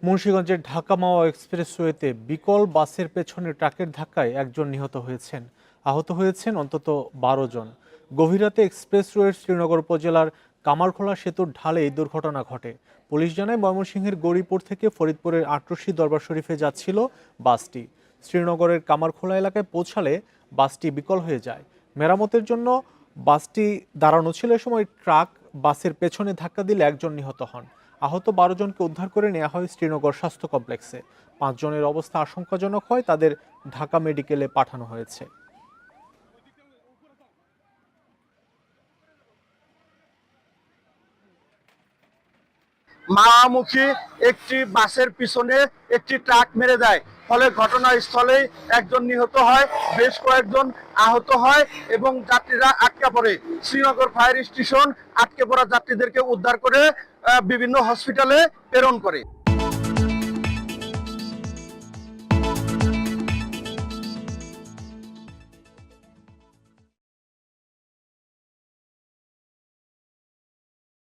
মুন্সিগঞ্জের ঢাকা মাওয়া এক্সপ্রেসওয়েতে বিকল বাসের পেছনে ট্রাকের ধাক্কায় একজন নিহত হয়েছেন। আহত হয়েছেন অন্তত ১২ জন। গভীর রাতে এক্সপ্রেসওয়ের শ্রীনগর উপজেলার কামারখোলা সেতুর ঢালে এই দুর্ঘটনা ঘটে। পুলিশ জানায় ময়মনসিংহের গৌরীপুর থেকে ফরিদপুরের আটরশি দরবার শরীফে যাচ্ছিল বাসটি। শ্রীনগরের কামারখোলা এলাকায় পৌঁছালে বাসটি বিকল হয়ে যায়। মেরামতের জন্য বাসটি দাঁড়ানো ছিল। এ সময় ট্রাক বাসের পেছনে ধাক্কা দিলে একজন নিহত হন। আহত ১২ জনকে উদ্ধার করে নেওয়া হয় শ্রীনগর স্বাস্থ্য কমপ্লেক্সে। ৫ জনের অবস্থা আশঙ্কাজনক হয় তাদের ঢাকা মেডিকেলে পাঠানো হয়েছে। মাওয়ামুখী একটি বাসের পিছনে একটি ট্রাক মেরে দেয়, ফলে ঘটনাস্থলেই একজন নিহত হয়, বেশ কয়েকজন আহত হয় এবং যাত্রীরা আটকা পড়ে। শ্রীনগর ফায়ার স্টেশন আটকে পড়া যাত্রীদেরকে উদ্ধার করে বিভিন্ন হসপিটালে প্রেরণ করে।